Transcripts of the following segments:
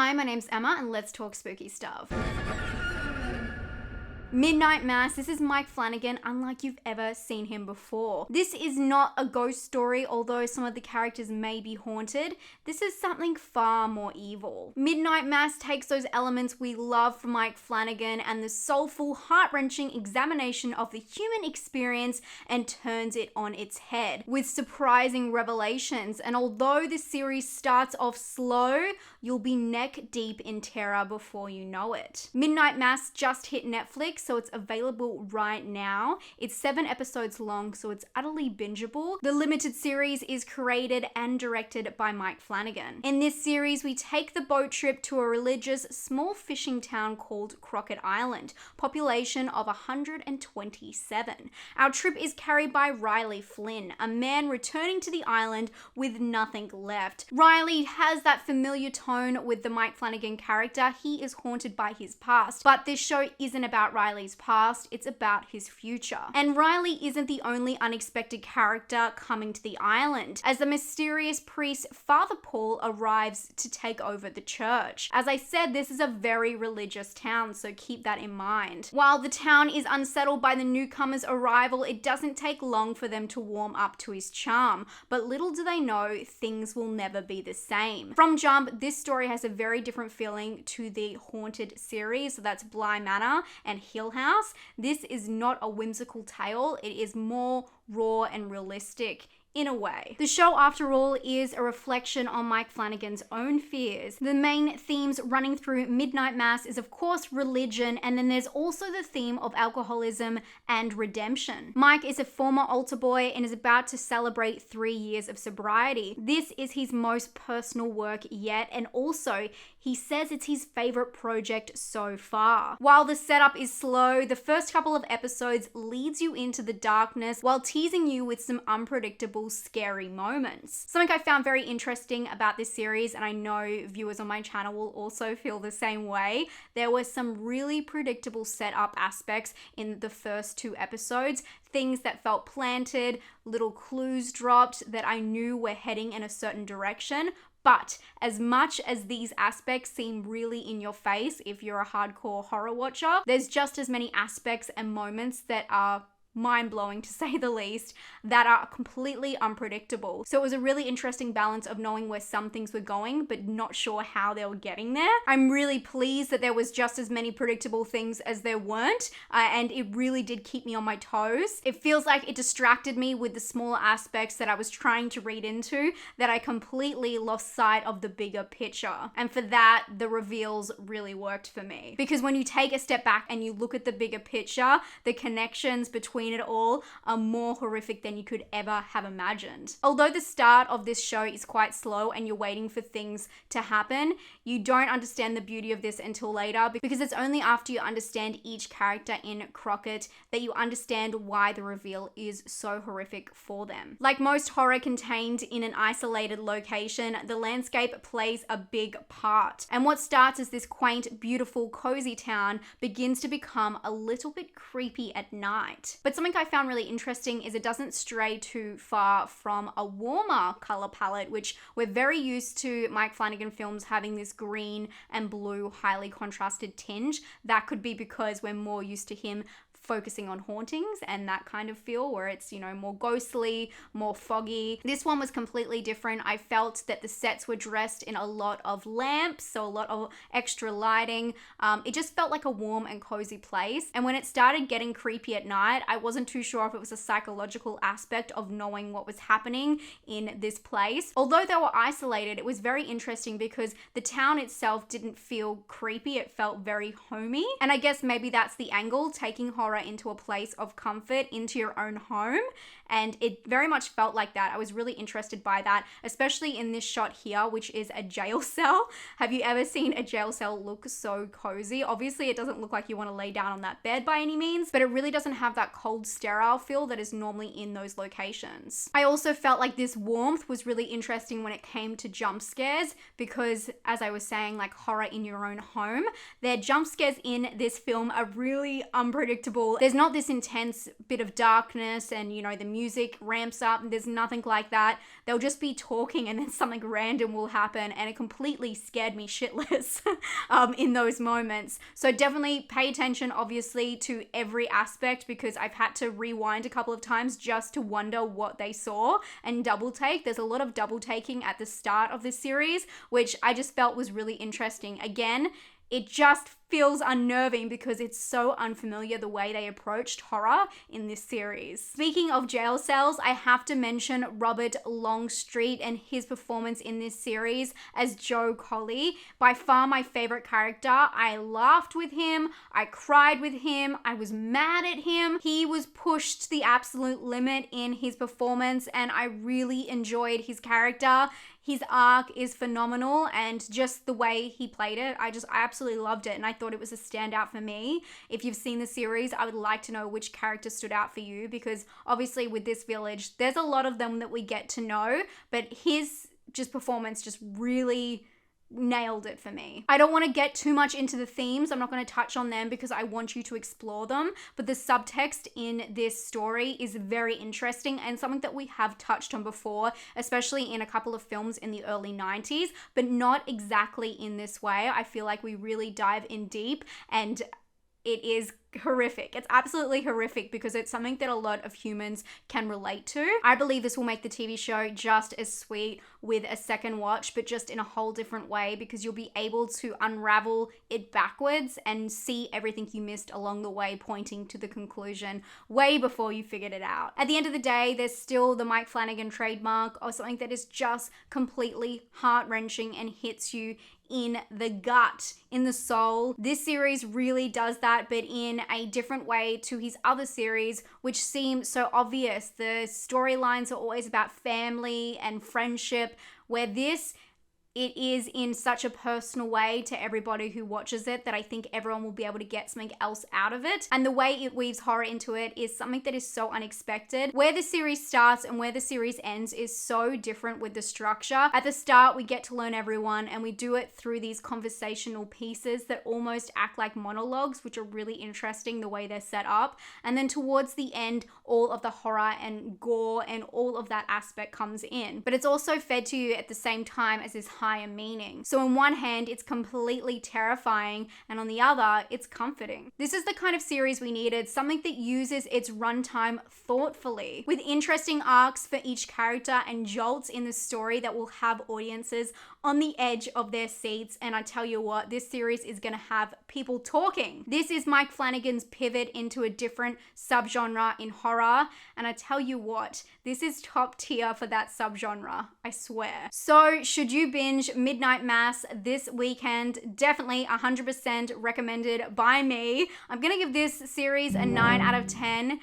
Hi, my name's Emma and let's talk spooky stuff. Midnight Mass, this is Mike Flanagan, unlike you've ever seen him before. This is not a ghost story, although some of the characters may be haunted. This is something far more evil. Midnight Mass takes those elements we love from Mike Flanagan and the soulful, heart-wrenching examination of the human experience and turns it on its head with surprising revelations. And although the series starts off slow, you'll be neck deep in terror before you know it. Midnight Mass just hit Netflix, so it's available right now. It's 7 episodes long, so it's utterly bingeable. The limited series is created and directed by Mike Flanagan. In this series, we take the boat trip to a religious small fishing town called Crockett Island, population of 127. Our trip is carried by Riley Flynn, a man returning to the island with nothing left. Riley has that familiar tone with the Mike Flanagan character. He is haunted by his past, but this show isn't about Riley's past, it's about his future. And Riley isn't the only unexpected character coming to the island, as the mysterious priest Father Paul arrives to take over the church. As I said, this is a very religious town, so keep that in mind. While the town is unsettled by the newcomer's arrival, it doesn't take long for them to warm up to his charm, but little do they know, things will never be the same. From jump, this story has a very different feeling to the haunted series, so that's Bly Manor and Hill House. This is not a whimsical tale, it is more raw and realistic in a way. The show, after all, is a reflection on Mike Flanagan's own fears. The main themes running through Midnight Mass is, of course, religion, and then there's also the theme of alcoholism and redemption. Mike is a former altar boy and is about to celebrate 3 years of sobriety. This is his most personal work yet, and also, he says it's his favorite project so far. While the setup is slow, the first couple of episodes leads you into the darkness while teasing you with some unpredictable, scary moments. Something I found very interesting about this series, and I know viewers on my channel will also feel the same way, there were some really predictable setup aspects in the first 2 episodes. Things that felt planted, little clues dropped that I knew were heading in a certain direction. But as much as these aspects seem really in your face if you're a hardcore horror watcher, there's just as many aspects and moments that are mind-blowing, to say the least, that are completely unpredictable. So it was a really interesting balance of knowing where some things were going, but not sure how they were getting there. I'm really pleased that there was just as many predictable things as there weren't, and it really did keep me on my toes. It feels like it distracted me with the smaller aspects that I was trying to read into, that I completely lost sight of the bigger picture. And for that, the reveals really worked for me. Because when you take a step back and you look at the bigger picture, the connections between it all are more horrific than you could ever have imagined. Although the start of this show is quite slow and you're waiting for things to happen, you don't understand the beauty of this until later, because it's only after you understand each character in Crockett that you understand why the reveal is so horrific for them. Like most horror contained in an isolated location, the landscape plays a big part. And what starts as this quaint, beautiful, cozy town begins to become a little bit creepy at night. But something I found really interesting is it doesn't stray too far from a warmer color palette, which we're very used to Mike Flanagan films having this green and blue highly contrasted tinge. That could be because we're more used to him focusing on hauntings and that kind of feel where it's, you know, more ghostly, more foggy. This one was completely different. I felt that the sets were dressed in a lot of lamps, so a lot of extra lighting. It just felt like a warm and cozy place. And when it started getting creepy at night, I wasn't too sure if it was a psychological aspect of knowing what was happening in this place. Although they were isolated, it was very interesting because the town itself didn't feel creepy. It felt very homey. And I guess maybe that's the angle, taking horror into a place of comfort, into your own home. And it very much felt like that. I was really interested by that, especially in this shot here, which is a jail cell. Have you ever seen a jail cell look so cozy? Obviously, it doesn't look like you want to lay down on that bed by any means, but it really doesn't have that cold, sterile feel that is normally in those locations. I also felt like this warmth was really interesting when it came to jump scares, because as I was saying, like horror in your own home, their jump scares in this film are really unpredictable peaceful. There's not this intense bit of darkness and, you know, the music ramps up and there's nothing like that. They'll just be talking and then something random will happen, and it completely scared me shitless in those moments. So definitely pay attention, obviously, to every aspect, because I've had to rewind a couple of times just to wonder what they saw and double take. There's a lot of double taking at the start of this series, which I just felt was really interesting. Again, it just feels unnerving because it's so unfamiliar the way they approached horror in this series. Speaking of jail cells, I have to mention Robert Longstreet and his performance in this series as Joe Colley. By far my favorite character. I laughed with him, I cried with him, I was mad at him. He was pushed to the absolute limit in his performance and I really enjoyed his character. His arc is phenomenal, and just the way he played it, I absolutely loved it, and I thought it was a standout for me. If you've seen the series, I would like to know which character stood out for you, because obviously with this village, there's a lot of them that we get to know, but his performance just really nailed it for me. I don't want to get too much into the themes. I'm not going to touch on them because I want you to explore them, but the subtext in this story is very interesting and something that we have touched on before, especially in a couple of films in the early 90s, but not exactly in this way. I feel like we really dive in deep, and it is horrific. It's absolutely horrific because it's something that a lot of humans can relate to. I believe this will make the TV show just as sweet with a second watch, but just in a whole different way, because you'll be able to unravel it backwards and see everything you missed along the way, pointing to the conclusion way before you figured it out. At the end of the day, there's still the Mike Flanagan trademark of something that is just completely heart-wrenching and hits you in the gut, in the soul. This series really does that, but in a different way to his other series, which seem so obvious. The storylines are always about family and friendship, where it is in such a personal way to everybody who watches it that I think everyone will be able to get something else out of it. And the way it weaves horror into it is something that is so unexpected. Where the series starts and where the series ends is so different with the structure. At the start, we get to learn everyone, and we do it through these conversational pieces that almost act like monologues, which are really interesting the way they're set up. And then towards the end, all of the horror and gore and all of that aspect comes in. But it's also fed to you at the same time as this higher meaning. So on one hand, it's completely terrifying, and on the other, it's comforting. This is the kind of series we needed, something that uses its runtime thoughtfully, with interesting arcs for each character and jolts in the story that will have audiences on the edge of their seats. And I tell you what, this series is going to have people talking. This is Mike Flanagan's pivot into a different subgenre in horror, and I tell you what, this is top tier for that subgenre, I swear. So should you binge Midnight Mass this weekend? Definitely 100% recommended by me. I'm gonna give this series a 9 out of 10.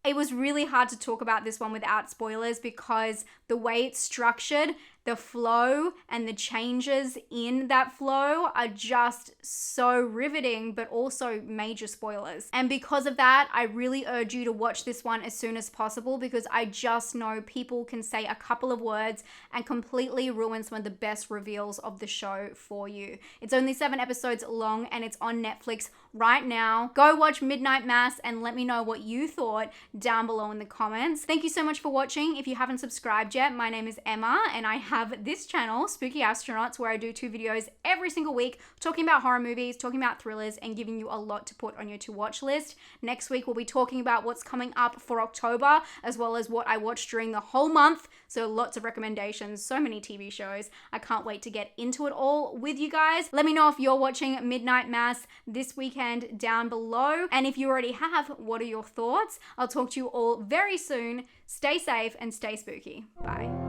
It was really hard to talk about this one without spoilers because the way it's structured, the flow and the changes in that flow are just so riveting, but also major spoilers. And because of that, I really urge you to watch this one as soon as possible, because I just know people can say a couple of words and completely ruin some of the best reveals of the show for you. It's only 7 episodes long and it's on Netflix right now. Go watch Midnight Mass and let me know what you thought down below in the comments. Thank you so much for watching. If you haven't subscribed yet, my name is Emma and I have this channel, Spookyastronauts, where I do 2 videos every single week talking about horror movies, talking about thrillers, and giving you a lot to put on your to-watch list. Next week, we'll be talking about what's coming up for October, as well as what I watched during the whole month. So lots of recommendations, so many TV shows. I can't wait to get into it all with you guys. Let me know if you're watching Midnight Mass this weekend down below. And if you already have, what are your thoughts? I'll talk to you all very soon. Stay safe and stay spooky. Bye.